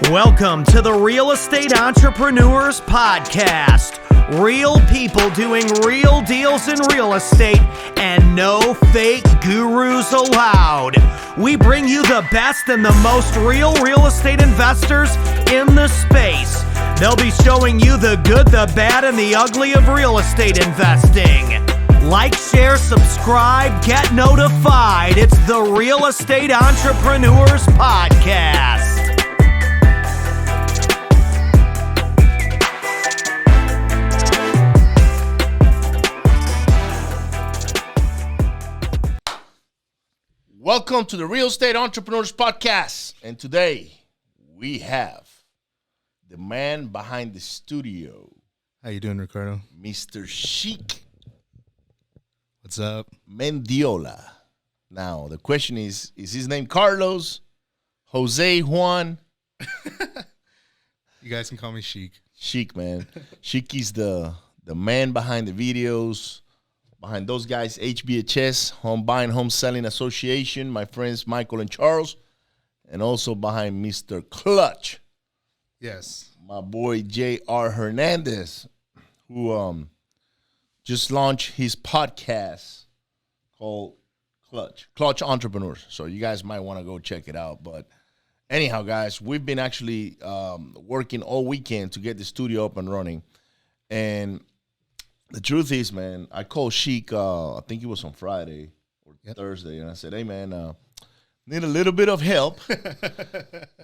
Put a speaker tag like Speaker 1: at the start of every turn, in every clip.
Speaker 1: Welcome to the Real Estate Entrepreneurs Podcast. Real people doing real deals in real estate and no fake gurus allowed. We bring you the best and the most real estate investors in the space. They'll be showing you the good, the bad, and the ugly of real estate investing. Like, share, subscribe, get notified. It's the Real Estate Entrepreneurs Podcast.
Speaker 2: Welcome to the Real Estate Entrepreneurs Podcast. And today we have the man behind the studio.
Speaker 3: How you doing, Ricardo?
Speaker 2: Mr. Sheik
Speaker 3: What's up?
Speaker 2: Mendiola. Now, the question is his name Carlos, Jose, Juan?
Speaker 3: You guys can call me Sheik.
Speaker 2: Sheik, man. Sheik is the man behind the videos. Behind those guys, HBHS, Homebuying, Homeselling Association, my friends Michael and Charles, and also behind Mr. Clutch.
Speaker 3: Yes.
Speaker 2: My boy J.R. Hernandez, who just launched his podcast called Clutch Entrepreneurs. So you guys might want to go check it out. But anyhow, guys, we've been actually working all weekend to get the studio up and running. And the truth is, man, I called Sheik, I think it was on Friday or Thursday, and I said, hey, man, need a little bit of help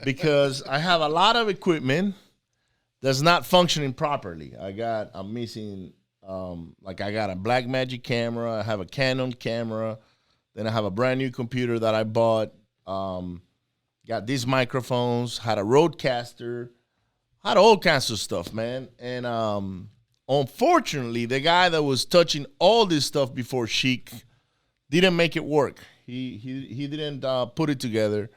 Speaker 2: because I have a lot of equipment that's not functioning properly. I'm missing, I got a Blackmagic camera, I have a Canon camera, then I have a brand new computer that I bought, got these microphones, had a Rodecaster, had all kinds of stuff, man, and unfortunately, the guy that was touching all this stuff before Sheik didn't make it work. He didn't put it together.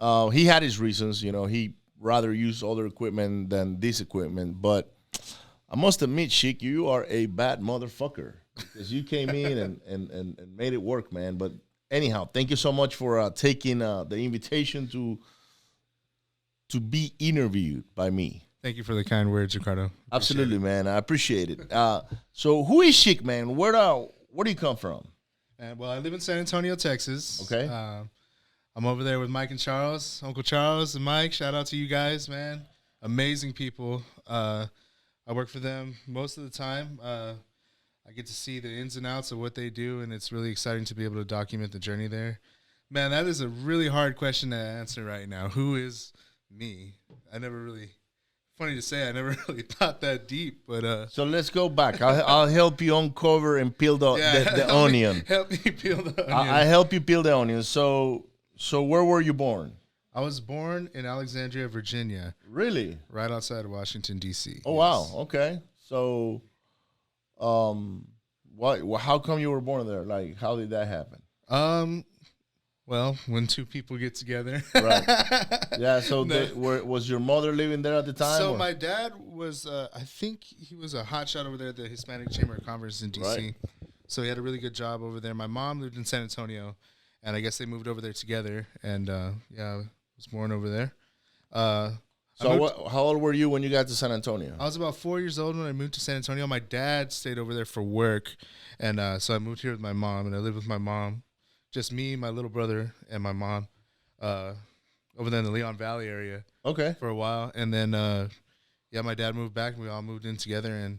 Speaker 2: He had his reasons, he rather use other equipment than this equipment. But I must admit, Sheik, you are a bad motherfucker because you came in and made it work, man. But anyhow, thank you so much for taking the invitation to be interviewed by me.
Speaker 3: Thank you for the kind words, Ricardo.
Speaker 2: Absolutely, man. I appreciate it. So who is Sheik, man? Where do you come from?
Speaker 3: Well, I live in San Antonio, Texas.
Speaker 2: Okay.
Speaker 3: I'm over there with Mike and Charles, Uncle Charles and Mike. Shout out to you guys, man. Amazing people. I work for them most of the time. I get to see the ins and outs of what they do, and it's really exciting to be able to document the journey there. Man, that is a really hard question to answer right now. Who is me? Funny to say, I never really thought that deep, but
Speaker 2: so let's go back. I'll help you uncover and peel the onion.
Speaker 3: Help me peel the onion.
Speaker 2: I help you peel the onion. So where were you born?
Speaker 3: I was born in Alexandria, Virginia.
Speaker 2: Really?
Speaker 3: Right outside of Washington, D.C.
Speaker 2: Oh, yes. Wow. Okay. So, how come you were born there? Like, how did that happen?
Speaker 3: Well, when two people get together.
Speaker 2: Right. Yeah, so was your mother living there at the time?
Speaker 3: So my dad was, I think he was a hotshot over there at the Hispanic Chamber of Commerce in D.C. Right. So he had a really good job over there. My mom lived in San Antonio, and I guess they moved over there together. And, I was born over there.
Speaker 2: How old were you when you got to San Antonio?
Speaker 3: I was about 4 years old when I moved to San Antonio. My dad stayed over there for work, and so I moved here with my mom, and I lived with my mom. Just me, my little brother, and my mom over there in the Leon Valley area.
Speaker 2: Okay.
Speaker 3: For a while. And then, my dad moved back, and we all moved in together, and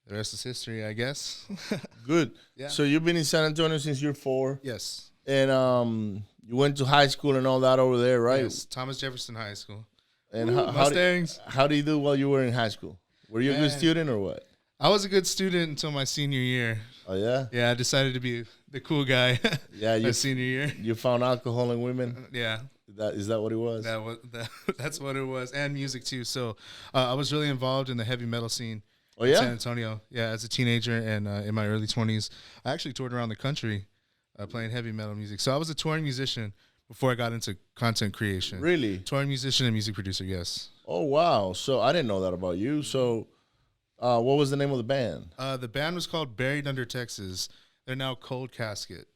Speaker 3: the rest is history, I guess.
Speaker 2: Good.
Speaker 3: Yeah.
Speaker 2: So you've been in San Antonio since you're 4?
Speaker 3: Yes.
Speaker 2: And you went to high school and all that over there, right?
Speaker 3: Yes, Thomas Jefferson High School.
Speaker 2: And
Speaker 3: Mustangs.
Speaker 2: How did you do while you were in high school? Were you a good student or what?
Speaker 3: I was a good student until my senior year.
Speaker 2: Oh, yeah?
Speaker 3: Yeah, I decided to be the cool guy.
Speaker 2: Yeah,
Speaker 3: my senior year.
Speaker 2: You found alcohol and women?
Speaker 3: Yeah.
Speaker 2: Is that what it was?
Speaker 3: That's what it was, and music too. So I was really involved in the heavy metal scene
Speaker 2: in
Speaker 3: San Antonio. Yeah, as a teenager and in my early 20s. I actually toured around the country playing heavy metal music. So I was a touring musician before I got into content creation.
Speaker 2: Really?
Speaker 3: Touring musician and music producer, yes.
Speaker 2: Oh, wow. So I didn't know that about you. So what was the name of the band?
Speaker 3: The band was called Buried Under Texas. They're now Cold Casket.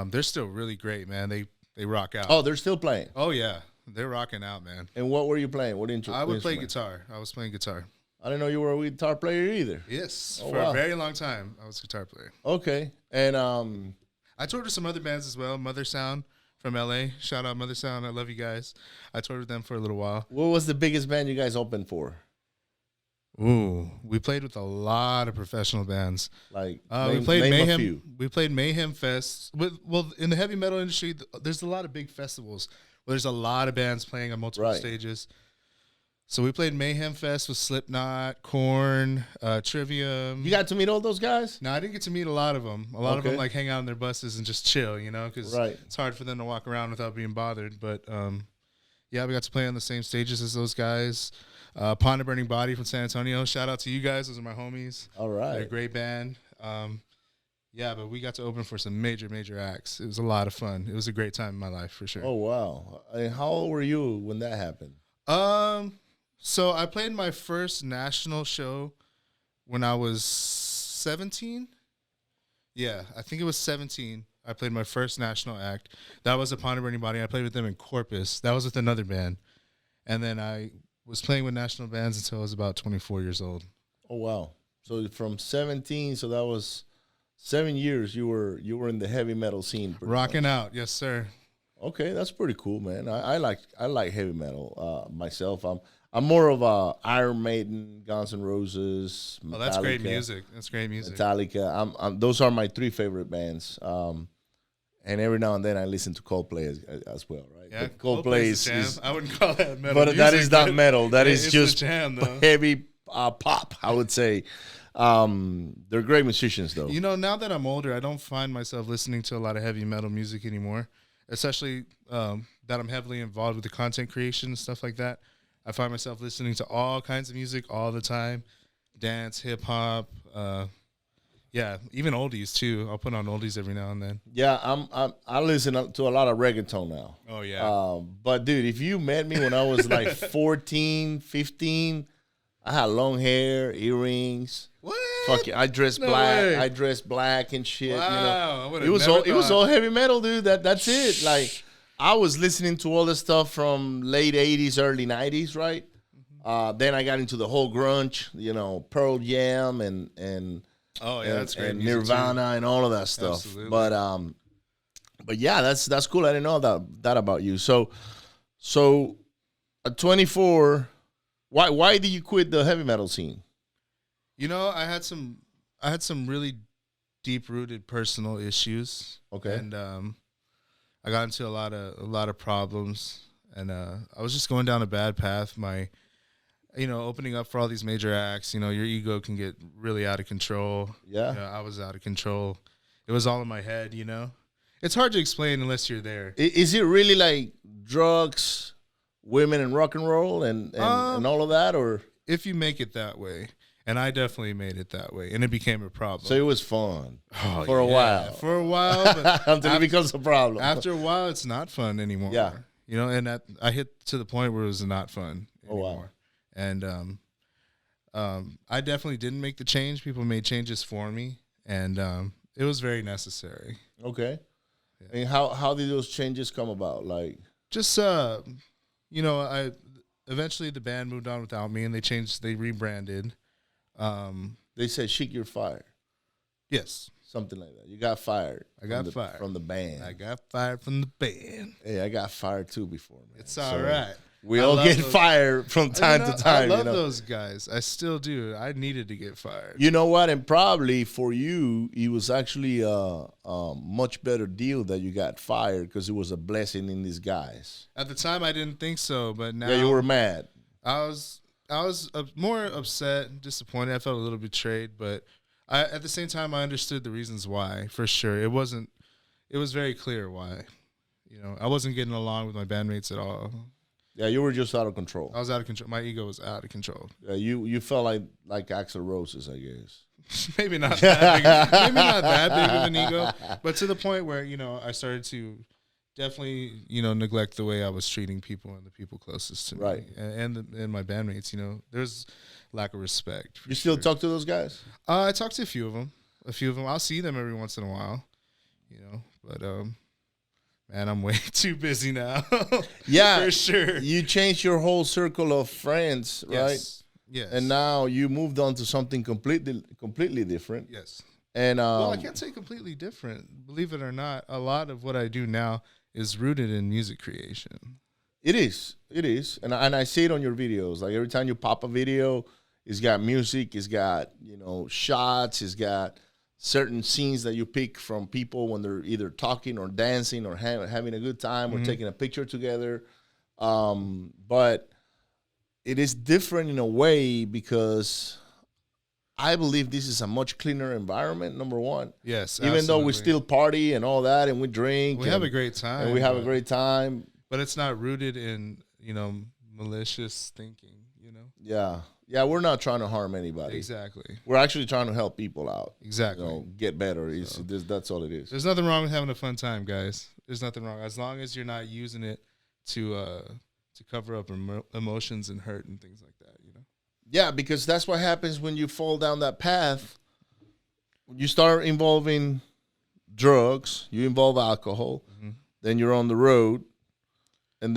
Speaker 3: They're still really great, man. They rock out.
Speaker 2: Oh, they're still playing?
Speaker 3: Oh, yeah. They're rocking out, man.
Speaker 2: And what were you playing? What
Speaker 3: I would play guitar. I was playing guitar.
Speaker 2: I didn't know you were a guitar player either.
Speaker 3: Yes,
Speaker 2: Oh,
Speaker 3: for
Speaker 2: wow.
Speaker 3: a very long time, I was a guitar player.
Speaker 2: Okay. And
Speaker 3: I toured with some other bands as well. Mother Sound from LA. Shout out Mother Sound. I love you guys. I toured with them for a little while.
Speaker 2: what was the biggest band you guys opened for?
Speaker 3: Ooh, we played with a lot of professional bands.
Speaker 2: Like
Speaker 3: We played
Speaker 2: name a
Speaker 3: Mayhem.
Speaker 2: few.
Speaker 3: We played Mayhem Fest. Well, in the heavy metal industry, there's a lot of big festivals where there's a lot of bands playing on multiple
Speaker 2: Right.
Speaker 3: stages. So we played Mayhem Fest with Slipknot, Korn, Trivium.
Speaker 2: You got to meet all those guys?
Speaker 3: No, I didn't get to meet a lot of them. A lot of them
Speaker 2: Okay.
Speaker 3: like hang out on their buses and just chill, because
Speaker 2: Right.
Speaker 3: it's hard for them to walk around without being bothered. But yeah, we got to play on the same stages as those guys. Pond of Burning Body from San Antonio. Shout out to you guys. Those are my homies.
Speaker 2: All
Speaker 3: They're a
Speaker 2: right.
Speaker 3: great band. Yeah, but we got to open for some major, major acts. It was a lot of fun. It was a great time in my life for sure.
Speaker 2: Oh wow. And how old were you when that happened?
Speaker 3: So I played my first national show when I was 17. Yeah, I think it was 17. I played my first national act. That was Upon a Burning Body. I played with them in Corpus. That was with another band. And then I was playing with national bands until I was about 24 years old.
Speaker 2: Oh wow. So from 17, so that was 7 years you were in the heavy metal scene. pretty
Speaker 3: Rocking
Speaker 2: much.
Speaker 3: out. Yes, sir.
Speaker 2: Okay, that's pretty cool, man. I like heavy metal myself. I'm more of a Iron Maiden, Guns N' Roses, Metallica.
Speaker 3: Oh, that's great music. That's great music.
Speaker 2: Metallica. Those are my three favorite bands. And every now and then I listen to Coldplay as well, right?
Speaker 3: Yeah,
Speaker 2: But Coldplay
Speaker 3: Coldplay's a jam.
Speaker 2: is
Speaker 3: I wouldn't call that metal
Speaker 2: but
Speaker 3: music,
Speaker 2: that is not
Speaker 3: but
Speaker 2: metal. That is
Speaker 3: it's
Speaker 2: just
Speaker 3: a jam, though.
Speaker 2: heavy pop, I would say. They're great musicians, though.
Speaker 3: Now that I'm older, I don't find myself listening to a lot of heavy metal music anymore, especially that I'm heavily involved with the content creation and stuff like that. I find myself listening to all kinds of music all the time, dance, hip hop, yeah, even oldies too. I'll put on oldies every now and then.
Speaker 2: Yeah, I listen to a lot of reggaeton now.
Speaker 3: Oh yeah.
Speaker 2: But dude, if you met me when I was like 14, 15, I had long hair, earrings.
Speaker 3: What?
Speaker 2: Fuck yeah, I dressed
Speaker 3: No
Speaker 2: black.
Speaker 3: way.
Speaker 2: I dressed black and shit.
Speaker 3: Wow, I would've
Speaker 2: it was
Speaker 3: never
Speaker 2: all
Speaker 3: thought.
Speaker 2: heavy metal, dude. That's it. Like I was listening to all the stuff from late 80s, early 90s, right? Then I got into the whole grunge, Pearl Jam and
Speaker 3: Oh yeah, that's great.
Speaker 2: and
Speaker 3: music, too.
Speaker 2: Nirvana and all of that stuff.
Speaker 3: Absolutely.
Speaker 2: But yeah, that's cool. I didn't know that about you. So at 24, why did you quit the heavy metal scene?
Speaker 3: I had some really deep rooted personal issues.
Speaker 2: Okay.
Speaker 3: And I got into a lot of problems, and I was just going down a bad path. My opening up for all these major acts, your ego can get really out of control.
Speaker 2: Yeah.
Speaker 3: I was out of control. It was all in my head, It's hard to explain unless you're there.
Speaker 2: Is it really like drugs, women, and rock and roll and all of that, or
Speaker 3: If you make it that way, and I definitely made it that way, and it became a problem.
Speaker 2: so it was fun
Speaker 3: Oh,
Speaker 2: for a
Speaker 3: yeah,
Speaker 2: while
Speaker 3: For a while, but
Speaker 2: until it becomes a problem.
Speaker 3: after a while, it's not fun anymore.
Speaker 2: Yeah.
Speaker 3: And I hit to the point where it was not fun
Speaker 2: Oh, wow.
Speaker 3: anymore. And I definitely didn't make the change. People made changes for me, and it was very necessary.
Speaker 2: Okay. And how did those changes come about? Like,
Speaker 3: Just I eventually the band moved on without me, and they rebranded.
Speaker 2: they said, "Sheik, you're fired."
Speaker 3: Yes,
Speaker 2: Something like that. You got fired.
Speaker 3: I got fired
Speaker 2: from the band.
Speaker 3: I got fired from the band.
Speaker 2: Hey, I got fired too before, man.
Speaker 3: It's all right.
Speaker 2: We
Speaker 3: I
Speaker 2: all
Speaker 3: love
Speaker 2: get
Speaker 3: those-
Speaker 2: fired from time to time.
Speaker 3: I love those guys. I still do. I needed to get fired.
Speaker 2: You know what? And probably for you, it was actually a much better deal that you got fired because it was a blessing in disguise.
Speaker 3: At the time, I didn't think so, but now
Speaker 2: Yeah, you were mad.
Speaker 3: I was more upset, disappointed. I felt a little betrayed, but at the same time, I understood the reasons why. For sure, it was very clear why. I wasn't getting along with my bandmates at all.
Speaker 2: Yeah, you were just out of control.
Speaker 3: I was out of control. My ego was out of control.
Speaker 2: Yeah, you felt like Axl Roses, I guess.
Speaker 3: Maybe not that big. Maybe not that big of an ego, but to the point where I started to definitely neglect the way I was treating people and the people closest to me,
Speaker 2: Right.
Speaker 3: and my bandmates. There's lack of respect.
Speaker 2: You still talk to those guys?
Speaker 3: I talk to a few of them. I'll see them every once in a while, but Man, I'm way too busy now.
Speaker 2: Yeah,
Speaker 3: for sure.
Speaker 2: You changed your whole circle of friends, right?
Speaker 3: Yes.
Speaker 2: And now you moved on to something completely different.
Speaker 3: Yes.
Speaker 2: And
Speaker 3: well, I can't say completely different. Believe it or not, a lot of what I do now is rooted in music creation.
Speaker 2: It is, and I see it on your videos. Like every time you pop a video, it's got music, it's got shots, it's got certain scenes that you pick from people when they're either talking or dancing or having a good time or taking a picture together. But it is different in a way because I believe this is a much cleaner environment, number one.
Speaker 3: Yes,
Speaker 2: even though we still party and all that and we drink.
Speaker 3: We have a great time.
Speaker 2: And we have a great time.
Speaker 3: But it's not rooted in, malicious thinking,
Speaker 2: Yeah, we're not trying to harm anybody.
Speaker 3: Exactly.
Speaker 2: We're actually trying to help people out.
Speaker 3: Exactly.
Speaker 2: Get better. That's all it is.
Speaker 3: There's nothing wrong with having a fun time, guys. There's nothing wrong. As long as you're not using it to cover up emotions and hurt and things like that,
Speaker 2: Yeah, because that's what happens when you fall down that path. When you start involving drugs, you involve alcohol, then you're on the road, and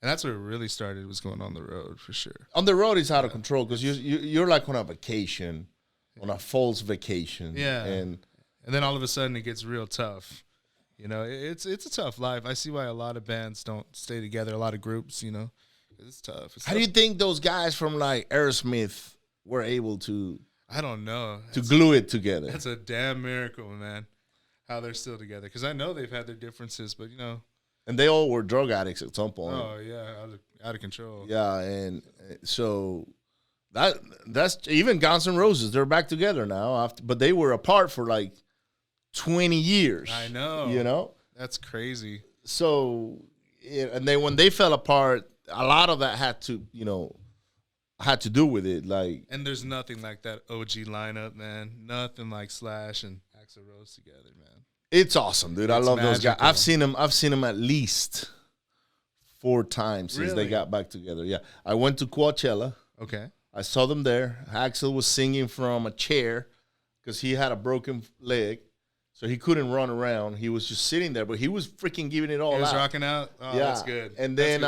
Speaker 3: that's where it really started, was going on the road, for sure.
Speaker 2: On the road, it's out of control because you're like on a vacation, on a false vacation.
Speaker 3: Yeah.
Speaker 2: And
Speaker 3: then all of a sudden it gets real tough. It's a tough life. I see why a lot of bands don't stay together, a lot of groups, It's tough.
Speaker 2: How do you think those guys from like Aerosmith were able to?
Speaker 3: I don't know.
Speaker 2: Glue it together.
Speaker 3: That's a damn miracle, man. How they're still together, because I know they've had their differences, but
Speaker 2: And they all were drug addicts at some point.
Speaker 3: Oh yeah, out of control.
Speaker 2: Yeah, and so that's even Guns N' Roses. They're back together now, but they were apart for like 20 years.
Speaker 3: I know. That's crazy.
Speaker 2: So, and then when they fell apart, a lot of that had to do with it. Like,
Speaker 3: and there's nothing like that OG lineup, man. Nothing like Slash and Axl Rose together, man.
Speaker 2: It's awesome, dude. I love
Speaker 3: magical.
Speaker 2: those guys. I've seen them at least 4 times since they got back together. Yeah, I went to Coachella.
Speaker 3: Okay.
Speaker 2: I saw them there. Axl was singing from a chair because he had a broken leg, so he couldn't run around. He was just sitting there, but he was freaking giving it all out.
Speaker 3: He was rocking out. Oh, yeah, that's good.
Speaker 2: And
Speaker 3: then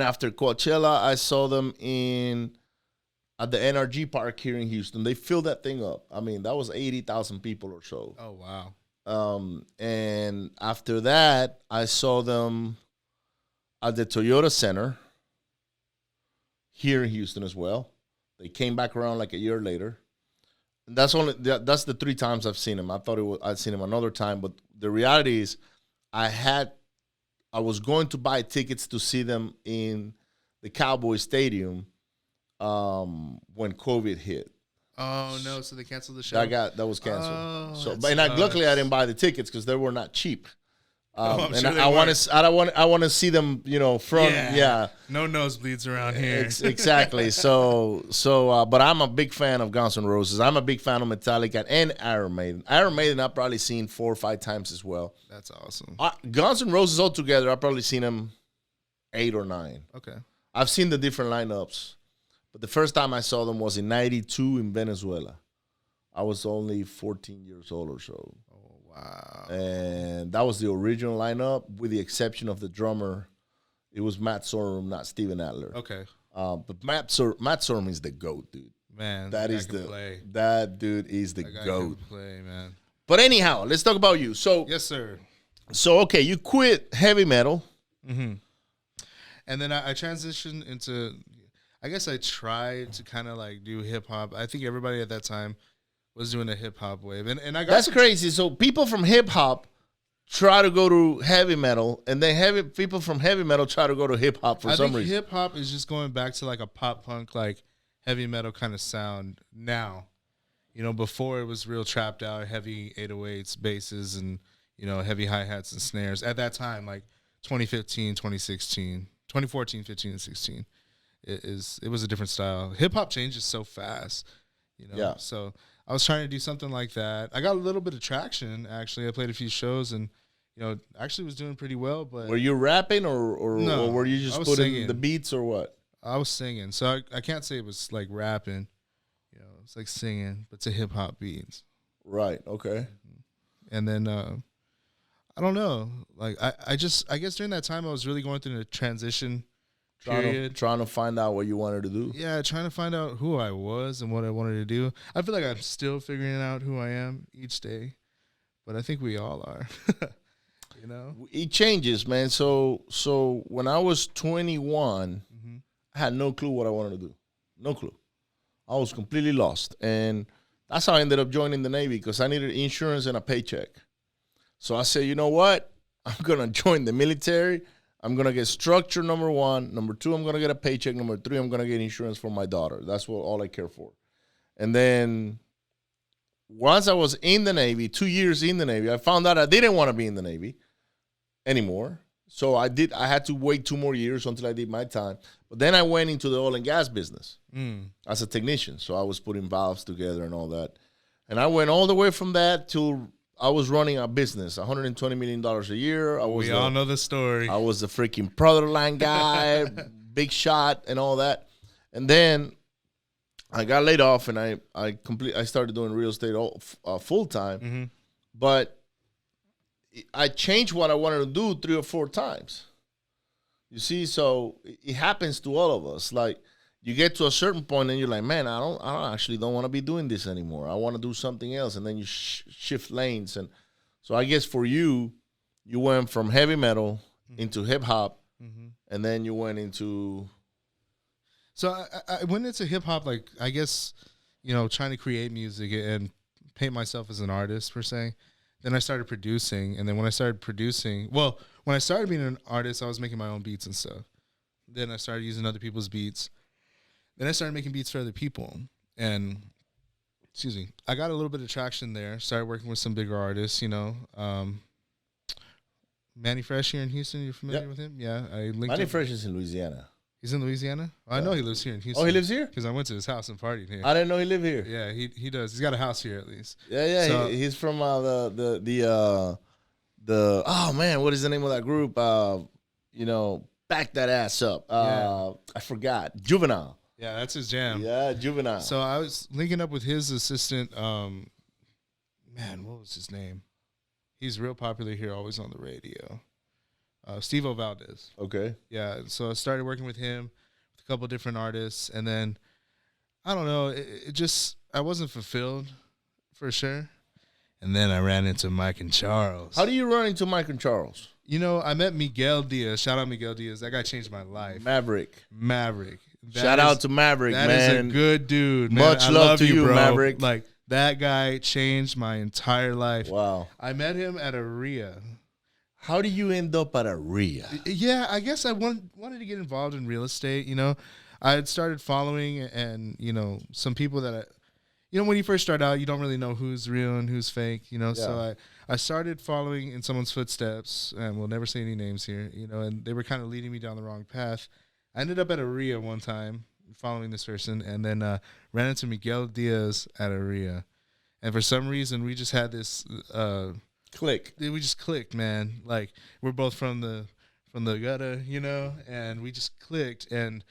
Speaker 2: after Coachella, I saw them at the NRG Park here in Houston. They filled that thing up. I mean, that was 80,000 people or so.
Speaker 3: Oh, wow.
Speaker 2: And after that, I saw them at the Toyota Center here in Houston as well. They came back around like a year later. And that's the 3 times I've seen them. I thought I'd seen them another time, but the reality is I was going to buy tickets to see them in the Cowboy Stadium when COVID hit.
Speaker 3: Oh no! So they canceled the show.
Speaker 2: That was canceled.
Speaker 3: Oh,
Speaker 2: Luckily I didn't buy the tickets because they were not cheap.
Speaker 3: I'm
Speaker 2: and
Speaker 3: sure
Speaker 2: I want to see them, from
Speaker 3: No nosebleeds around here.
Speaker 2: Exactly. But I'm a big fan of Guns N' Roses. I'm a big fan of Metallica and Iron Maiden. Iron Maiden I've probably seen 4 or 5 times as well.
Speaker 3: That's awesome.
Speaker 2: Guns N' Roses altogether, I've probably seen them 8 or 9.
Speaker 3: Okay.
Speaker 2: I've seen the different lineups, but the first time I saw them was in '92 in Venezuela. I was only 14 years old or so.
Speaker 3: Wow.
Speaker 2: And that was the original lineup, with the exception of the drummer. It was Matt Sorum, not Steven Adler.
Speaker 3: Okay.
Speaker 2: But Matt Sorum is the GOAT, dude.
Speaker 3: Man,
Speaker 2: that dude is the GOAT.
Speaker 3: Play, man.
Speaker 2: But anyhow, let's talk about you. So
Speaker 3: yes, sir.
Speaker 2: So okay, you quit heavy metal.
Speaker 3: Mm-hmm. And then I transitioned into, I guess I tried to kind of like do hip hop. I think everybody at that time was doing a hip hop wave, and I got
Speaker 2: that's crazy. So people from hip hop try to go to heavy metal, and then people from heavy metal try to go to hip hop for some reason.
Speaker 3: Hip hop is just going back to like a pop punk, like heavy metal kind of sound now. Before it was real trapped out, heavy 808s, basses, and heavy hi hats and snares. At that time, like 2015, 2016, 2014, 15, and 16, it was a different style. Hip hop changes so fast,
Speaker 2: Yeah.
Speaker 3: So I was trying to do something like that. I got a little bit of traction, actually. I played a few shows and, actually was doing pretty well. But
Speaker 2: were you rapping or
Speaker 3: no,
Speaker 2: or were you just putting singing the beats or what?
Speaker 3: I was singing. So I can't say it was like rapping. It's like singing, but to hip-hop beats.
Speaker 2: Right, okay.
Speaker 3: And then I don't know. Like I guess during that time I was really going through a transition period.
Speaker 2: Trying to find out what you wanted to do.
Speaker 3: Yeah, trying to find out who I was and what I wanted to do. I feel like I'm still figuring out who I am each day, but I think we all are. You know,
Speaker 2: it changes, man. So when I was 21, I had no clue what I wanted to do. No clue. I was completely lost, and that's how I ended up joining the Navy, because I needed insurance and a paycheck. So I said, you know what? I'm gonna join the military. I'm going to get structure, number one. Number two, I'm going to get a paycheck. Number three, I'm going to get insurance for my daughter. That's all I care for. And then once I was in the Navy, 2 years in the Navy, I found out I didn't want to be in the Navy anymore. So I had to wait 2 more years until I did my time. But then I went into the oil and gas business as a technician. So I was putting valves together and all that. And I went all the way from that to I was running a business, $120 million a year.
Speaker 3: We all know the story.
Speaker 2: I was the freaking product line guy, big shot and all that. And then I got laid off, and I started doing real estate full time. But I changed what I wanted to do 3 or 4 times. You see, so it happens to all of us. Like, you get to a certain point and you're like, man, I don't want to be doing this anymore. I want to do something else. And then you shift lanes. And so I guess for you went from heavy metal into hip hop, and then you went into.
Speaker 3: So I went into hip hop, like, I guess, you know, trying to create music and paint myself as an artist per se. Then I started producing. And then when I started being an artist, I was making my own beats and stuff. Then I started using other people's beats. Then I started making beats for other people, and I got a little bit of traction there. Started working with some bigger artists, you know. Manny Fresh here in Houston, you familiar with him? Yeah, I linked.
Speaker 2: Manny Fresh is in Louisiana.
Speaker 3: He's in Louisiana? Oh, yeah. I know he lives here in Houston.
Speaker 2: Oh, he lives here?
Speaker 3: Because I went to his house and partied here.
Speaker 2: I didn't know he lived here.
Speaker 3: Yeah, he does. He's got a house here at least.
Speaker 2: Yeah. So, he's from the oh man, what is the name of that group? You know, Back That Ass Up. I forgot. Juvenile.
Speaker 3: Yeah, that's his jam.
Speaker 2: Yeah, Juvenile.
Speaker 3: So I was linking up with his assistant. Man, what was his name? He's real popular here, always on the radio. Steve Valdez.
Speaker 2: Okay.
Speaker 3: Yeah, so I started working with him, with a couple of different artists, and then, I don't know, it just, I wasn't fulfilled, for sure. And then I ran into Mike and Charles.
Speaker 2: How do you run into Mike and Charles?
Speaker 3: You know, I met Miguel Diaz. Shout out Miguel Diaz. That guy changed my life.
Speaker 2: Maverick.
Speaker 3: Shout
Speaker 2: out to Maverick, man.
Speaker 3: That is a good dude, man.
Speaker 2: Much love to you,
Speaker 3: bro.
Speaker 2: Maverick.
Speaker 3: Like, that guy changed my entire life.
Speaker 2: Wow.
Speaker 3: I met him at a RIA.
Speaker 2: How do you end up at a RIA?
Speaker 3: Yeah, I guess I wanted to get involved in real estate, you know. I had started following and, you know, some people that you know, when you first start out, you don't really know who's real and who's fake, you know. Yeah. So I started following in someone's footsteps, and we'll never say any names here, you know, and they were kind of leading me down the wrong path. I ended up at a RIA one time following this person, and then ran into Miguel Diaz at a RIA. And for some reason, we just had this
Speaker 2: click.
Speaker 3: We just clicked, man. Like, we're both from the gutter, you know, and we just clicked. And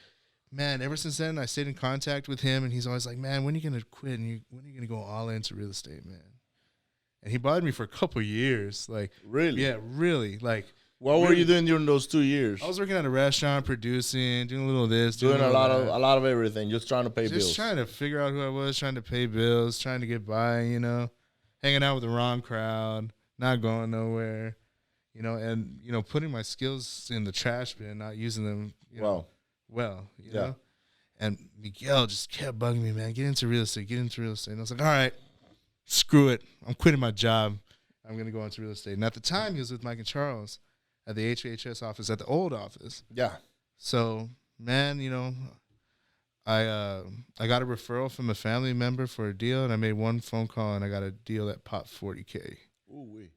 Speaker 3: man, ever since then, I stayed in contact with him, and he's always like, man, when are you going to quit, and when are you going to go all into real estate, man? And he bothered me for a couple of years. Like,
Speaker 2: really?
Speaker 3: Yeah, really. Like,
Speaker 2: what were you doing during those 2 years?
Speaker 3: I was working at a restaurant, producing, doing a little of this,
Speaker 2: doing a lot of everything, just trying to pay bills.
Speaker 3: Just trying to figure out who I was, trying to pay bills, trying to get by, you know, hanging out with the wrong crowd, not going nowhere, you know, and, you know, putting my skills in the trash bin, not using them, you know, you know. And Miguel just kept bugging me, man, get into real estate. And I was like, all right, screw it. I'm quitting my job. I'm going to go into real estate. And at the time, he was with Mike and Charles at the HBHS office, at the old office.
Speaker 2: Yeah.
Speaker 3: So, man, you know, I got a referral from a family member for a deal, and I made one phone call, and I got a deal that popped $40K.
Speaker 2: Ooh-wee.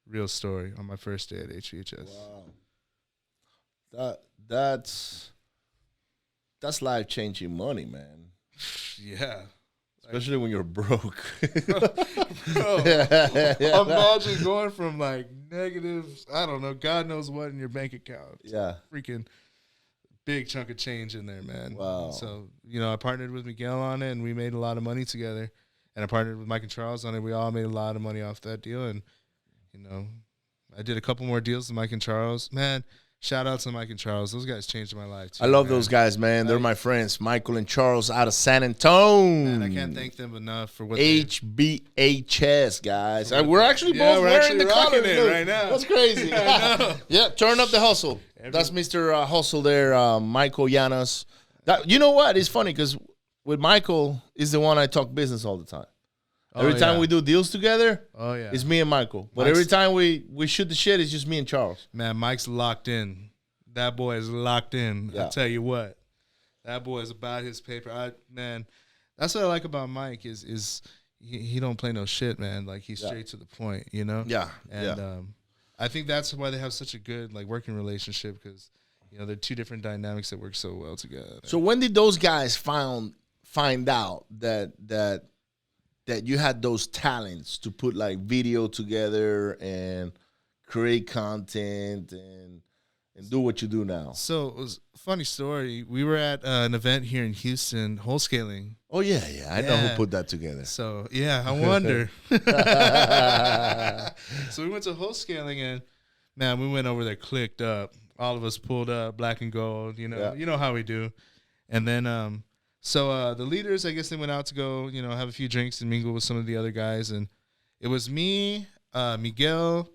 Speaker 3: Real story on my first day at HBHS.
Speaker 2: Wow. That's life-changing money, man.
Speaker 3: Yeah.
Speaker 2: Especially when you're broke.
Speaker 3: Bro, imagine going from, like, negative, I don't know, God knows what in your bank account.
Speaker 2: Yeah.
Speaker 3: Freaking big chunk of change in there, man.
Speaker 2: Wow.
Speaker 3: So, you know, I partnered with Miguel on it, and we made a lot of money together. And I partnered with Mike and Charles on it. We all made a lot of money off that deal. And, I did a couple more deals with Mike and Charles. Man, shout out to Mike and Charles. Those guys changed my life too.
Speaker 2: I love
Speaker 3: man.
Speaker 2: those guys, man. They're my friends, Michael and Charles out of San Antonio.
Speaker 3: Man, I can't thank them enough for what they
Speaker 2: HBHS, guys. We're actually both wearing the
Speaker 3: rocking
Speaker 2: colors.
Speaker 3: it right now.
Speaker 2: That's crazy. Yeah, turn up the hustle. That's Mr. Hustle there, Michael Llanos. You know what? It's funny because with Michael, is the one I talk business all the time. Every time we do deals together, it's me and Michael. But every time we shoot the shit, it's just me and Charles.
Speaker 3: Man, Mike's locked in. That boy is locked in.
Speaker 2: Yeah.
Speaker 3: I tell you what, that boy is about his paper. Man, that's what I like about Mike is he don't play no shit, man. Like he's straight to the point, you know.
Speaker 2: Yeah,
Speaker 3: and I think that's why they have such a good like working relationship because they're two different dynamics that work so well together.
Speaker 2: So when did those guys find out that you had those talents to put like video together and create content and do what you do now?
Speaker 3: So it was a funny story. We were at an event here in Houston, wholesaling.
Speaker 2: Oh, yeah. I know who put that together.
Speaker 3: So, yeah, I wonder. So we went to wholesaling and, man, we went over there, clicked up. All of us pulled up, black and gold, you know how we do. And then so the leaders, I guess they went out to go, have a few drinks and mingle with some of the other guys. And it was me, Miguel,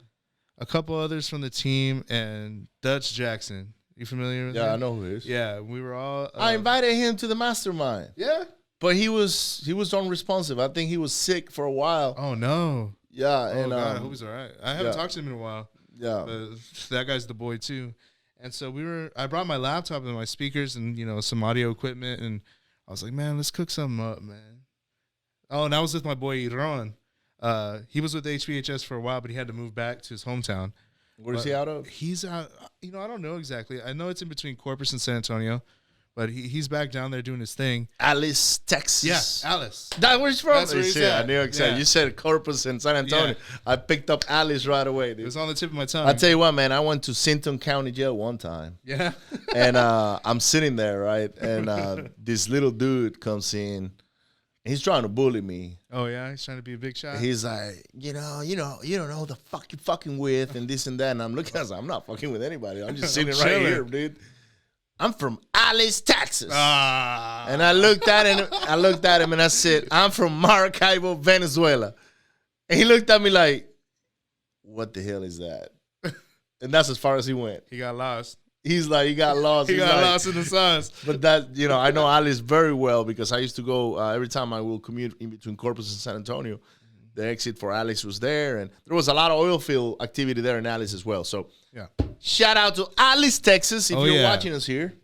Speaker 3: a couple others from the team, and Dutch Jackson. You familiar with him?
Speaker 2: Yeah, I know who he is.
Speaker 3: Yeah, we were all.
Speaker 2: I invited him to the mastermind.
Speaker 3: Yeah,
Speaker 2: but he was unresponsive. I think he was sick for a while.
Speaker 3: Oh no.
Speaker 2: Yeah,
Speaker 3: and God, I hope he's all right. I haven't talked to him in a while.
Speaker 2: Yeah,
Speaker 3: but that guy's the boy too. And so I brought my laptop and my speakers and some audio equipment, and I was like, man, let's cook something up, man. Oh, and I was with my boy Ron. He was with HBHS for a while, but he had to move back to his hometown.
Speaker 2: Where's he out of?
Speaker 3: He's out. I don't know exactly. I know it's in between Corpus and San Antonio, but he's back down there doing his thing.
Speaker 2: Alice, Texas.
Speaker 3: Yeah, Alice.
Speaker 2: That's where he's from.
Speaker 3: That's where he's at.
Speaker 2: I knew exactly.
Speaker 3: Yeah.
Speaker 2: You said Corpus and San Antonio.
Speaker 3: Yeah.
Speaker 2: I picked up Alice right away, dude.
Speaker 3: It was on the tip of my tongue.
Speaker 2: I tell you what, man. I went to Sinton County Jail one time.
Speaker 3: Yeah.
Speaker 2: And I'm sitting there, right? And this little dude comes in. He's trying to bully me.
Speaker 3: Oh yeah, he's trying to be a big shot.
Speaker 2: He's like, you don't know who the fuck you fucking with and this and that. And I'm looking, I was like, I'm not fucking with anybody. I'm just sitting right here, dude. I'm from Alice, Texas. And I looked at him and I said, I'm from Maracaibo, Venezuela. And he looked at me like, what the hell is that? And that's as far as he went.
Speaker 3: He got lost.
Speaker 2: He's like, he got lost.
Speaker 3: He got lost in the sauce.
Speaker 2: But that, I know Alice very well because I used to go every time I will commute in between Corpus and San Antonio. The exit for Alice was there, and there was a lot of oil field activity there in Alice as well. So, shout out to Alice, Texas, if you're watching us here.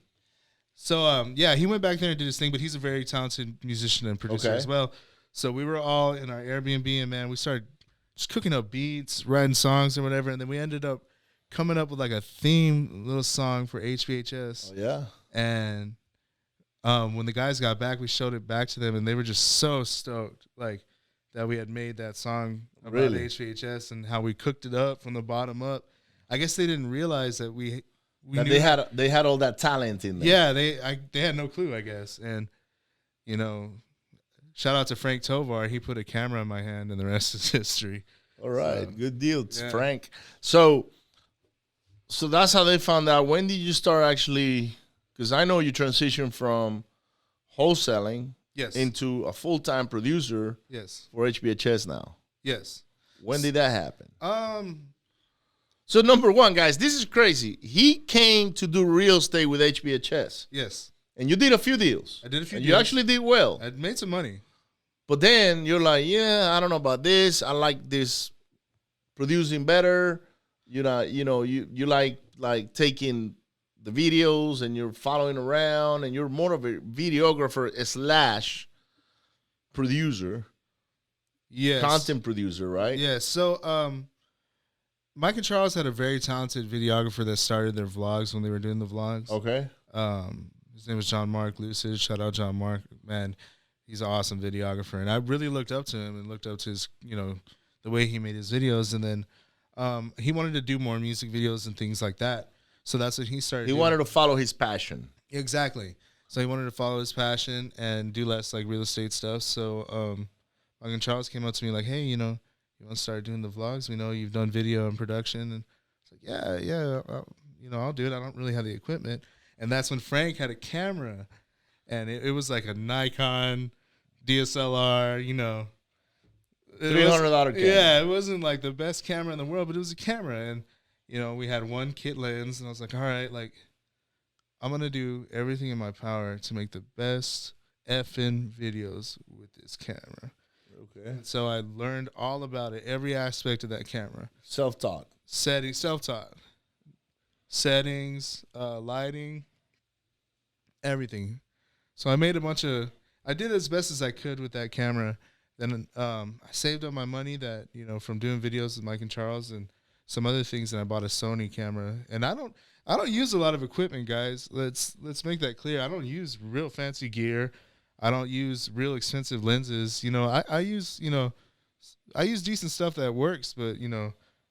Speaker 3: So, he went back there and did his thing, but he's a very talented musician and producer as well. So we were all in our Airbnb, and man, we started just cooking up beats, writing songs and whatever, and then we ended up coming up with like a theme little song for HBHS.
Speaker 2: Oh, yeah.
Speaker 3: And when the guys got back, we showed it back to them, and they were just so stoked, like, that we had made that song about HBHS and how we cooked it up from the bottom up. I guess they didn't realize that we
Speaker 2: knew they had all that talent in there.
Speaker 3: Yeah, they had no clue, I guess. And, shout out to Frank Tovar. He put a camera in my hand, and the rest is history.
Speaker 2: All right. So, good deal, Frank. So that's how they found out. When did you start actually, because I know you transitioned from wholesaling into a full-time producer for HBHS now.
Speaker 3: Yes.
Speaker 2: When did that happen? So number one, guys, this is crazy. He came to do real estate with HBHS.
Speaker 3: Yes.
Speaker 2: And you did a few deals.
Speaker 3: I did a few deals.
Speaker 2: You actually did well.
Speaker 3: I made some money.
Speaker 2: But then you're like, I don't know about this. I like this producing better. You like taking the videos and you're following around and you're more of a videographer / producer. Yes. Content producer, right?
Speaker 3: Yeah. So Mike and Charles had a very talented videographer that started their vlogs when they were doing the vlogs.
Speaker 2: Okay.
Speaker 3: His name was John Mark Lucid. Shout out John Mark. Man, he's an awesome videographer. And I really looked up to him and looked up to his, the way he made his videos. And then he wanted to do more music videos and things like that. So that's what he started doing.
Speaker 2: He wanted to follow his passion.
Speaker 3: Exactly. So he wanted to follow his passion and do less like real estate stuff. So Mike and Charles came up to me like, hey, you you want to start doing the vlogs? We know you've done video and production. And it's like, yeah, I'll do it. I don't really have the equipment. And that's when Frank had a camera, and it was like a Nikon DSLR,
Speaker 2: $300 camera.
Speaker 3: Yeah, it wasn't like the best camera in the world, but it was a camera. And, we had one kit lens, and I was like, all right, like, I'm going to do everything in my power to make the best effing videos with this camera.
Speaker 2: Okay.
Speaker 3: And so I learned all about it, every aspect of that camera.
Speaker 2: Self-taught.
Speaker 3: Self-taught. Settings, lighting, everything. So I made I did as best as I could with that camera. Then I saved up my money that, from doing videos with Mike and Charles and some other things, and I bought a Sony camera. And I don't use a lot of equipment, guys. Let's make that clear. I don't use real fancy gear. I don't use real expensive lenses. I use decent stuff that works, but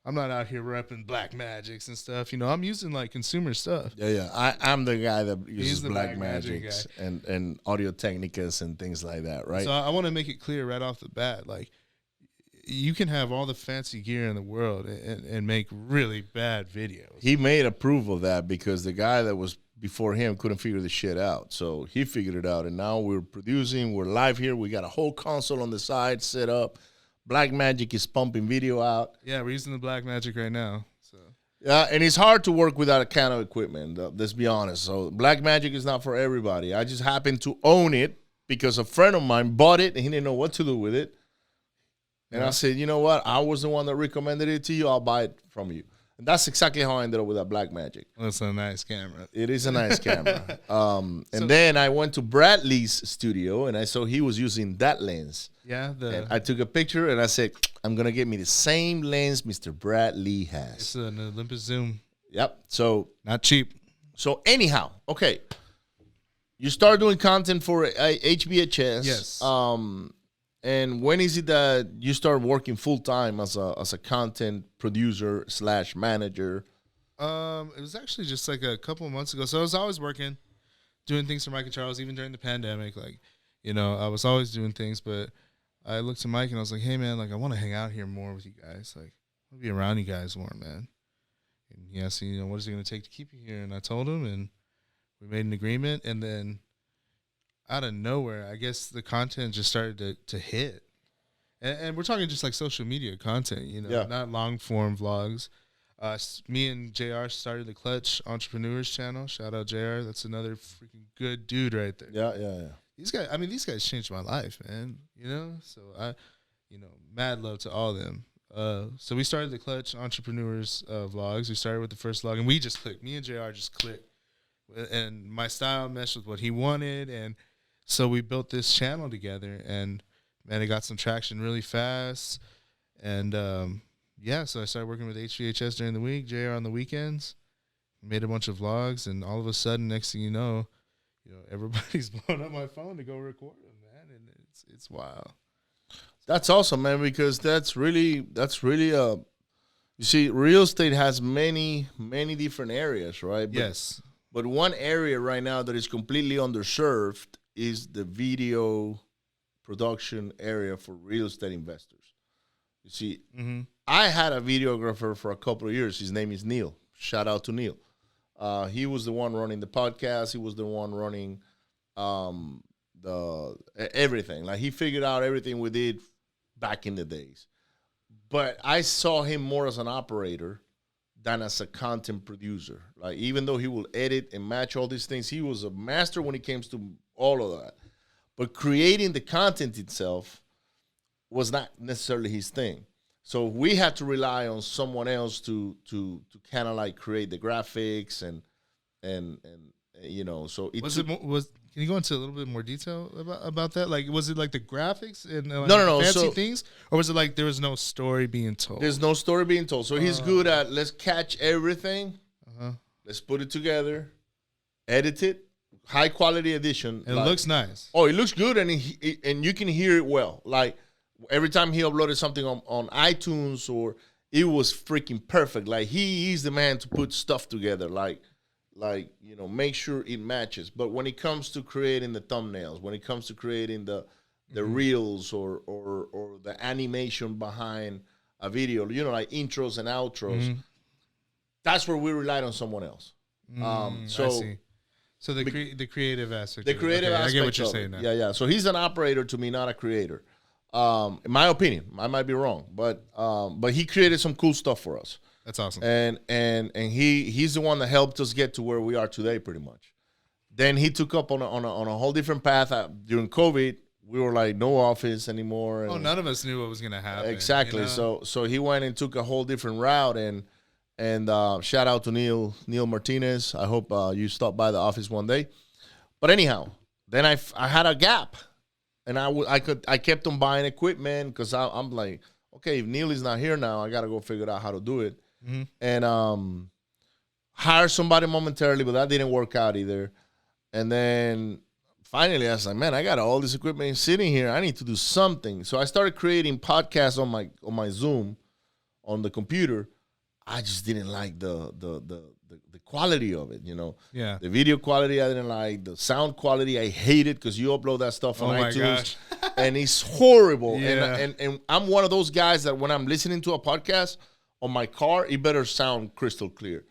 Speaker 3: I'm not out here repping Black Magics and stuff. I'm using like consumer stuff.
Speaker 2: Yeah. I'm the guy that uses
Speaker 3: the
Speaker 2: Black
Speaker 3: Magic
Speaker 2: Magics and Audio Technicas and things like that, right?
Speaker 3: So I want to make it clear right off the bat, like, you can have all the fancy gear in the world and make really bad videos.
Speaker 2: He made a proof of that because the guy that was before him couldn't figure the shit out. So he figured it out, and now we're producing. We're live here. We got a whole console on the side set up. Black Magic is pumping video out.
Speaker 3: Yeah, we're using the Black Magic right now. So
Speaker 2: yeah, and it's hard to work without a kind of equipment. Let's be honest. So Black Magic is not for everybody. I just happened to own it because a friend of mine bought it and he didn't know what to do with it. And I said, you know what? I was the one that recommended it to you. I'll buy it from you. And that's exactly how I ended up with that Black Magic.
Speaker 3: That's a nice camera.
Speaker 2: It is a nice camera. And then I went to Bradley's studio, and I saw he was using that lens.
Speaker 3: Yeah.
Speaker 2: And I took a picture, and I said, I'm going to get me the same lens Mr. Bradley has.
Speaker 3: It's an Olympus Zoom.
Speaker 2: Yep. So
Speaker 3: not cheap.
Speaker 2: So anyhow, okay. You start doing content for HBHS.
Speaker 3: Yes.
Speaker 2: And when is it that you start working full time as a content producer / manager?
Speaker 3: It was actually just like a couple of months ago. So I was always working, doing things for Mike and Charles, even during the pandemic. Like, I was always doing things, but I looked to Mike and I was like, hey man, like I want to hang out here more with you guys. Like, I want to be around you guys more, man. And he asked me, what is it going to take to keep you here? And I told him, and we made an agreement. And then out of nowhere, I guess the content just started to hit. And we're talking just like social media content, not long form vlogs. Me and JR started the Clutch Entrepreneurs channel. Shout out JR. That's another freaking good dude right there.
Speaker 2: Yeah.
Speaker 3: These guys changed my life, man. So mad love to all of them. So we started the Clutch Entrepreneurs vlogs. We started with the first vlog, and we just clicked. Me and JR just clicked. And my style meshed with what he wanted, and so we built this channel together, and man, it got some traction really fast. And so I started working with HBHS during the week, JR on the weekends, made a bunch of vlogs, and all of a sudden, next thing you know, everybody's blowing up my phone to go record them, man, and it's wild.
Speaker 2: That's awesome, man, because that's really you see, real estate has many different areas, right?
Speaker 3: Yes.
Speaker 2: But one area right now that is completely underserved is the video production area for real estate investors. You see, I had a videographer for a couple of years. His name is Neil. Shout out to Neil. He was the one running the podcast. He was the one running the everything. Like, he figured out everything we did back in the days. But I saw him more as an operator than as a content producer. Like, even though he will edit and match all these things, he was a master when it comes to all of that. But creating the content itself was not necessarily his thing. So we had to rely on someone else to kind of like create the graphics and so it
Speaker 3: can you go into a little bit more detail about that? Like, was it like the graphics and like
Speaker 2: no,
Speaker 3: fancy things, or was it like there was no story being told?
Speaker 2: There's no story being told. So he's good at, let's catch everything, let's put it together, edit it, high quality edition.
Speaker 3: And it looks nice.
Speaker 2: Oh, it looks good, and and you can hear it well. Like, every time he uploaded something on iTunes, or it was freaking perfect. Like, he's the man to put stuff together. Like make sure it matches. But when it comes to creating the thumbnails, when it comes to creating the reels or the animation behind a video, like intros and outros. That's where we relied on someone else.
Speaker 3: I see. So the creative aspect.
Speaker 2: The creative aspect.
Speaker 3: I get what you're
Speaker 2: of
Speaker 3: saying
Speaker 2: it.
Speaker 3: now.
Speaker 2: Yeah. So he's an operator to me, not a creator. In my opinion, I might be wrong, but he created some cool stuff for us.
Speaker 3: That's awesome.
Speaker 2: And he's the one that helped us get to where we are today, pretty much. Then he took up on a whole different path. During COVID, we were like no office anymore. And
Speaker 3: none of us knew what was gonna happen.
Speaker 2: exactly. You know? So he went and took a whole different route. And shout out to Neil Martinez. I hope you stop by the office one day. But anyhow, then I had a gap, and I kept on buying equipment because I'm like, okay, if Neil is not here now, I gotta go figure out how to do it. And hire somebody momentarily, but that didn't work out either. And then finally, I was like, man, I got all this equipment sitting here. I need to do something. So I started creating podcasts on my Zoom on the computer. I just didn't like the quality of it,
Speaker 3: Yeah.
Speaker 2: The video quality I didn't like. The sound quality I hated because you upload that stuff on iTunes. And it's horrible.
Speaker 3: Yeah.
Speaker 2: And I'm one of those guys that when I'm listening to a podcast on my car, it better sound crystal clear.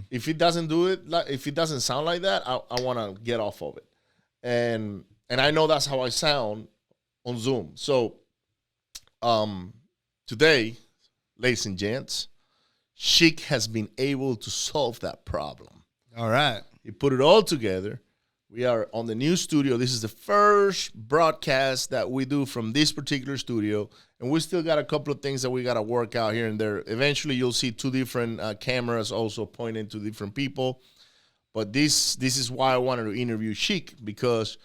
Speaker 2: If it doesn't if it doesn't sound like that, I want to get off of it. And I know that's how I sound on Zoom. So today, ladies and gents, Sheik has been able to solve that problem.
Speaker 3: All right.
Speaker 2: He put it all together. We are on the new studio. This is the first broadcast that we do from this particular studio. And we still got a couple of things that we got to work out here and there. Eventually, you'll see two different cameras also pointing to different people. But this is why I wanted to interview Sheik, because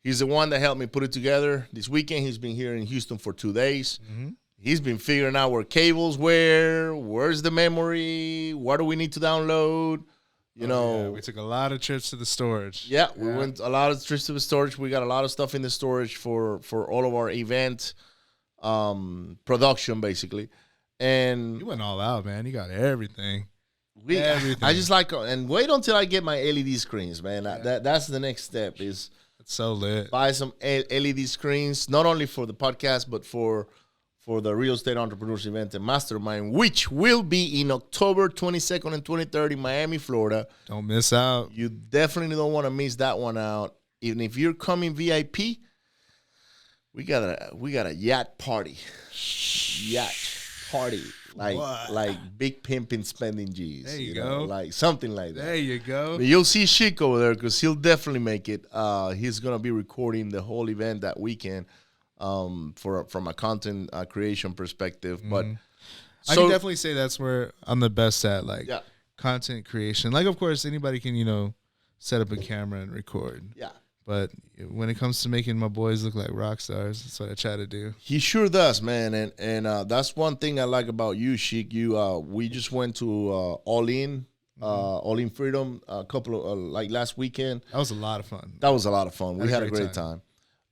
Speaker 2: he's the one that helped me put it together. This weekend, he's been here in Houston for 2 days. He's been figuring out where cables where's the memory, what do we need to download,
Speaker 3: Yeah, we took a lot of trips to the storage.
Speaker 2: Yeah, we went a lot of trips to the storage. We got a lot of stuff in the storage for all of our event production, basically. And
Speaker 3: You went all out, man. You got everything.
Speaker 2: Everything. I just like, and wait until I get my LED screens, man. That's the next step is
Speaker 3: it's so lit.
Speaker 2: Buy some LED screens, not only for the podcast, but for the Real Estate Entrepreneurs event and Mastermind, which will be in October 22nd and 23rd in Miami, Florida.
Speaker 3: Don't miss out.
Speaker 2: You definitely don't want to miss that one out. Even if you're coming VIP, we got a yacht party. Yacht party. Like Big Pimpin' Spending G's.
Speaker 3: There you go.
Speaker 2: Like something like that.
Speaker 3: There you go.
Speaker 2: But you'll see Sheik over there because he'll definitely make it. He's going to be recording the whole event that weekend. From a content creation perspective, but
Speaker 3: I can definitely say that's where I'm the best at, content creation. Like, of course, anybody can, set up a camera and record. Yeah. But when it comes to making my boys look like rock stars, that's what I try to do.
Speaker 2: He sure does, man, and that's one thing I like about you, Sheik. We just went to All In Freedom a couple of last weekend.
Speaker 3: That was a lot of fun.
Speaker 2: We had a great time.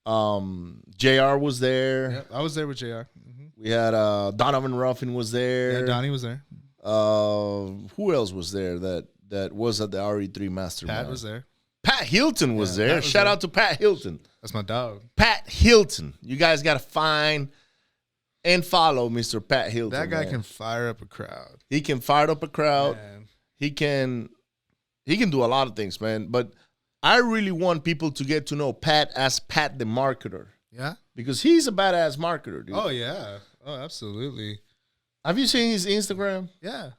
Speaker 2: JR was there.
Speaker 3: Yep, I was there with JR.
Speaker 2: We had Donovan Ruffin was there.
Speaker 3: Yeah, Donnie was there.
Speaker 2: Who else was there that was at the RE3 Mastermind?
Speaker 3: Pat was there.
Speaker 2: Pat Hilton was there. Shout out to Pat Hilton.
Speaker 3: That's my dog.
Speaker 2: Pat Hilton. You guys got to find and follow Mr. Pat Hilton.
Speaker 3: That guy can fire up a crowd.
Speaker 2: He can fire up a crowd.
Speaker 3: Man.
Speaker 2: He can do a lot of things, man. But I really want people to get to know Pat as Pat the marketer.
Speaker 3: Yeah?
Speaker 2: Because he's a badass marketer, dude.
Speaker 3: Oh, yeah. Oh, absolutely.
Speaker 2: Have you seen his Instagram?
Speaker 3: Yeah.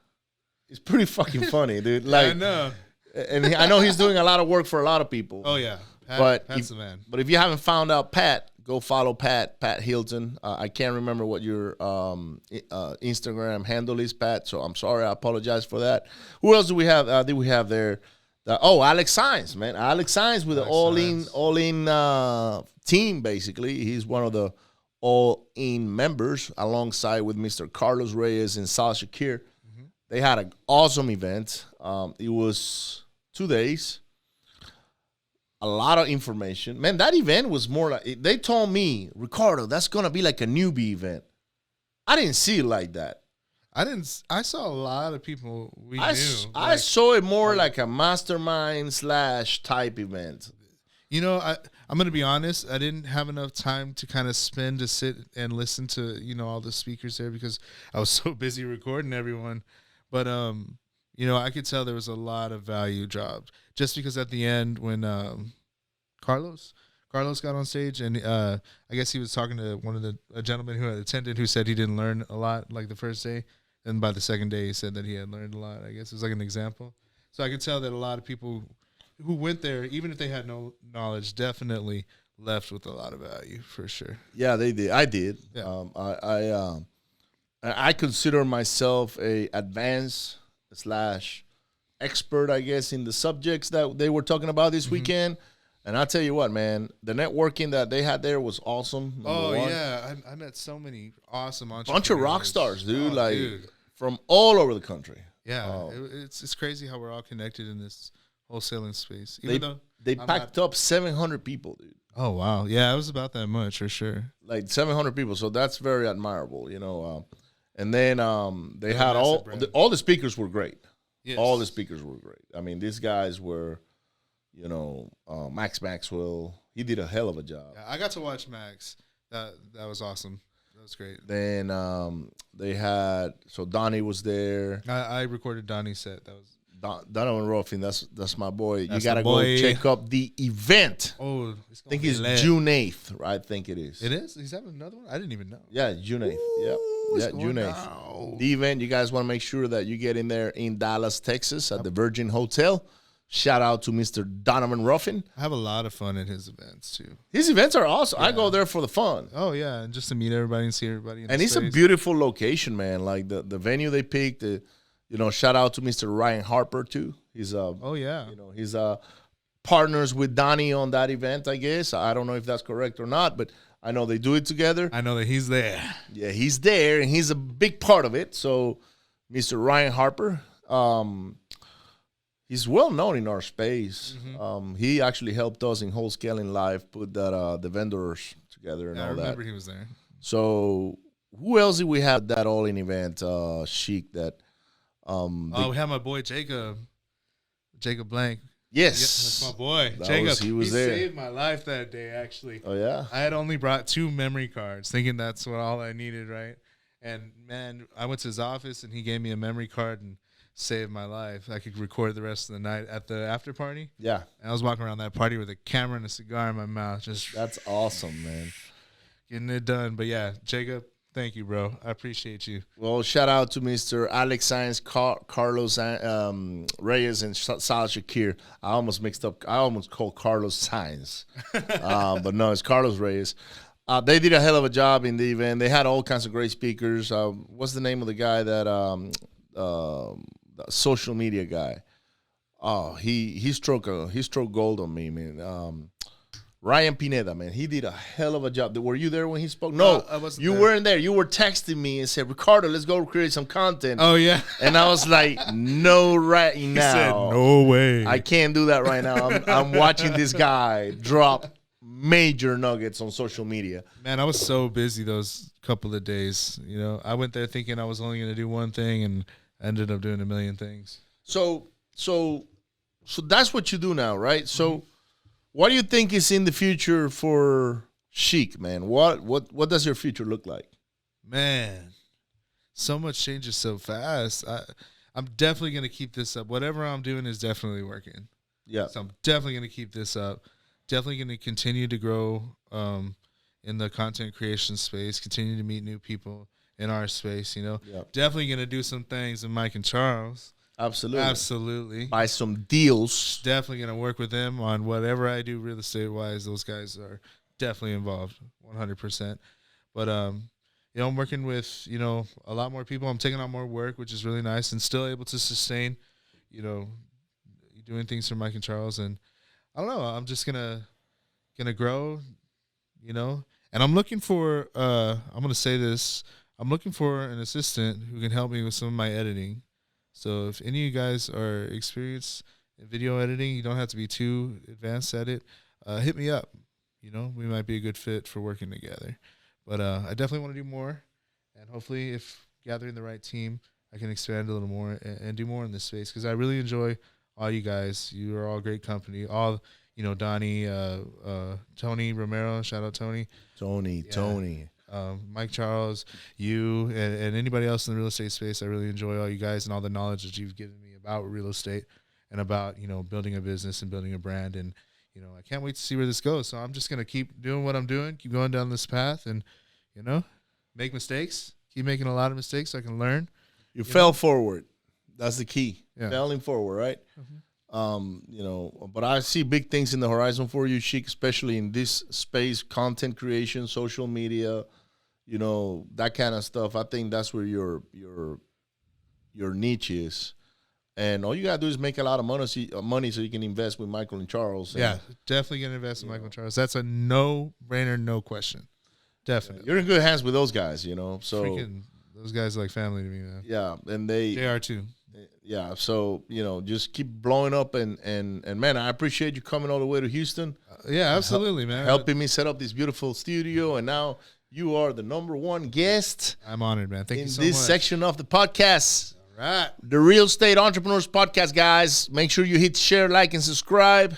Speaker 2: It's pretty fucking funny, dude.
Speaker 3: I know.
Speaker 2: And I know he's doing a lot of work for a lot of people.
Speaker 3: Oh, yeah. Pat's the man.
Speaker 2: But if you haven't found out Pat, go follow Pat Hilton. I can't remember what your Instagram handle is, Pat, so I'm sorry. I apologize for that. Who else do we have? Did we have there? Alex Sainz, man. Alex Sainz with the all-in team, basically. He's one of the all-in members alongside with Mr. Carlos Reyes and Sal Shakir. They had an awesome event. It was 2 days. A lot of information. Man, that event was more like, they told me, Ricardo, that's going to be like a newbie event. I didn't see it like that.
Speaker 3: I saw a lot of people knew.
Speaker 2: I saw it more like a mastermind / type event.
Speaker 3: You know, I'm going to be honest. I didn't have enough time to kind of spend to sit and listen to, you know, all the speakers there because I was so busy recording everyone. But, you know, I could tell there was a lot of value dropped just because at the end when Carlos got on stage and I guess he was talking to one of a gentleman who had attended who said he didn't learn a lot like the first day. And by the second day, he said that he had learned a lot. I guess it was like an example. So I could tell that a lot of people who went there, even if they had no knowledge, definitely left with a lot of value for sure.
Speaker 2: Yeah, they did. I did.
Speaker 3: Yeah.
Speaker 2: I consider myself a advanced / expert, I guess, in the subjects that they were talking about this weekend. And I'll tell you what, man, the networking that they had there was awesome.
Speaker 3: Oh, yeah. I met so many awesome entrepreneurs.
Speaker 2: Bunch of rock stars, dude.
Speaker 3: Oh,
Speaker 2: dude. From all over the country.
Speaker 3: Yeah. It's crazy how we're all connected in this wholesaling space.
Speaker 2: They packed up 700 people, dude.
Speaker 3: Oh, wow. Yeah, it was about that much for sure.
Speaker 2: Like 700 people. So that's very admirable, you know. And then they had all the speakers were great. Yes. All the speakers were great. I mean, these guys were... You know, Max Maxwell, he did a hell of a job.
Speaker 3: Yeah, I got to watch Max. That was awesome. That was great.
Speaker 2: Then they had Donnie was there.
Speaker 3: I recorded Donnie's set. That was
Speaker 2: Donovan Ruffin. That's my boy.
Speaker 3: That's
Speaker 2: you gotta go check up the event.
Speaker 3: Oh,
Speaker 2: I think it's June 8th. Right? I think it is.
Speaker 3: It is. He's having another one. I didn't even know.
Speaker 2: Yeah, June 8th. Yeah, June 8th. The event. You guys want to make sure that you get in there in Dallas, Texas, at the Virgin Hotel. Shout out to Mr. Donovan Ruffin.
Speaker 3: I have a lot of fun at his events, too.
Speaker 2: His events are awesome. Yeah. I go there for the fun.
Speaker 3: Oh, yeah, and just to meet everybody and see everybody.
Speaker 2: And it's a beautiful location, man. Like, the venue they picked, shout out to Mr. Ryan Harper, too. He's he's partners with Donnie on that event, I guess. I don't know if that's correct or not, but I know they do it together.
Speaker 3: I know that he's there.
Speaker 2: Yeah, he's there, and he's a big part of it. So, Mr. Ryan Harper, he's well known in our space. He actually helped us in Wholesaling Live put that the vendors together and all that. I
Speaker 3: remember he was there.
Speaker 2: So who else did we have that all-in event? Sheik that.
Speaker 3: We had my boy Jacob Blank.
Speaker 2: Yes,
Speaker 3: that's my boy Jacob.
Speaker 2: He was there.
Speaker 3: Saved my life that day. Actually.
Speaker 2: Oh yeah.
Speaker 3: I had only brought 2 memory cards, thinking that's all I needed, right? And man, I went to his office and he gave me a memory card and saved my life. I could record the rest of the night at the after party.
Speaker 2: Yeah.
Speaker 3: And I was walking around that party with a camera and a cigar in my mouth.
Speaker 2: That's awesome, man.
Speaker 3: Getting it done. But yeah, Jacob, thank you, bro. I appreciate you.
Speaker 2: Well, shout out to Mr. Alex Sainz, Carlos Reyes, and Sal Shakir. I almost mixed up. I almost called Carlos Sainz. But no, it's Carlos Reyes. They did a hell of a job in the event. They had all kinds of great speakers. What's the name of the guy that the social media guy? Oh, he struck gold on me, man. Ryan Pineda, man, he did a hell of a job. Were you there when he spoke? No,
Speaker 3: I wasn't.
Speaker 2: You weren't there. You were texting me and said, "Ricardo, let's go create some content."
Speaker 3: Oh yeah,
Speaker 2: and I was like, "No, right now." He
Speaker 3: said, "No way,
Speaker 2: I can't do that right now." I'm watching this guy drop major nuggets on social media.
Speaker 3: Man, I was so busy those couple of days. You know, I went there thinking I was only going to do one thing, and ended up doing a million things.
Speaker 2: So that's what you do now, right? So, what do you think is in the future for Sheik, man? What does your future look like?
Speaker 3: Man, so much changes so fast. I'm definitely going to keep this up. Whatever I'm doing is definitely working.
Speaker 2: Yeah.
Speaker 3: So I'm definitely going to keep this up. Definitely going to continue to grow in the content creation space, continue to meet new people in our space, you know. Yep. Definitely going to do some things with Mike and Charles. Absolutely.
Speaker 2: Buy some deals.
Speaker 3: Definitely going to work with them on whatever I do real estate-wise. Those guys are definitely involved, 100%. But, you know, I'm working with, you know, a lot more people. I'm taking on more work, which is really nice, and still able to sustain, you know, doing things for Mike and Charles. And I don't know, I'm just gonna grow, you know. And I'm looking for, I'm gonna say this, I'm looking for an assistant who can help me with some of my editing. So if any of you guys are experienced in video editing, you don't have to be too advanced at it. Hit me up. You know, we might be a good fit for working together. But I definitely want to do more, and hopefully, if gathering the right team, I can expand a little more and do more in this space, because I really enjoy all you guys. You are all great company. All, Donnie, Tony Romero, shout out Tony.
Speaker 2: Tony.
Speaker 3: Mike Charles, you, and anybody else in the real estate space. I really enjoy all you guys and all the knowledge that you've given me about real estate and about, building a business and building a brand. And, I can't wait to see where this goes. So I'm just going to keep doing what I'm doing, keep going down this path and, make mistakes, keep making a lot of mistakes so I can learn.
Speaker 2: You fell forward. That's the key.
Speaker 3: Yeah.
Speaker 2: Failing forward, right? But I see big things in the horizon for you, Sheik, especially in this space, content creation, social media, that kind of stuff. I think that's where your niche is. And all you got to do is make a lot of money so you can invest with Michael and Charles.
Speaker 3: Yeah, definitely going to invest in Michael and Charles. That's a no-brainer, no question. Definitely.
Speaker 2: You're in good hands with those guys, So
Speaker 3: freaking, those guys are like family to me, man.
Speaker 2: Yeah, and they
Speaker 3: JR too.
Speaker 2: Yeah, so just keep blowing up and man, I appreciate you coming all the way to Houston.
Speaker 3: Yeah, absolutely, man.
Speaker 2: Helping me set up this beautiful studio, and now you are the #1 guest.
Speaker 3: I'm honored, man. Thank you so much.
Speaker 2: In this section of the podcast.
Speaker 3: All right.
Speaker 2: The Real Estate Entrepreneurs Podcast, guys. Make sure you hit share, like, and subscribe.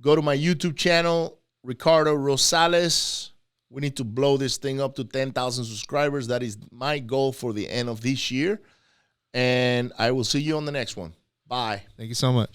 Speaker 2: Go to my YouTube channel, Ricardo Rosales. We need to blow this thing up to 10,000 subscribers. That is my goal for the end of this year. And I will see you on the next one. Bye.
Speaker 3: Thank you so much.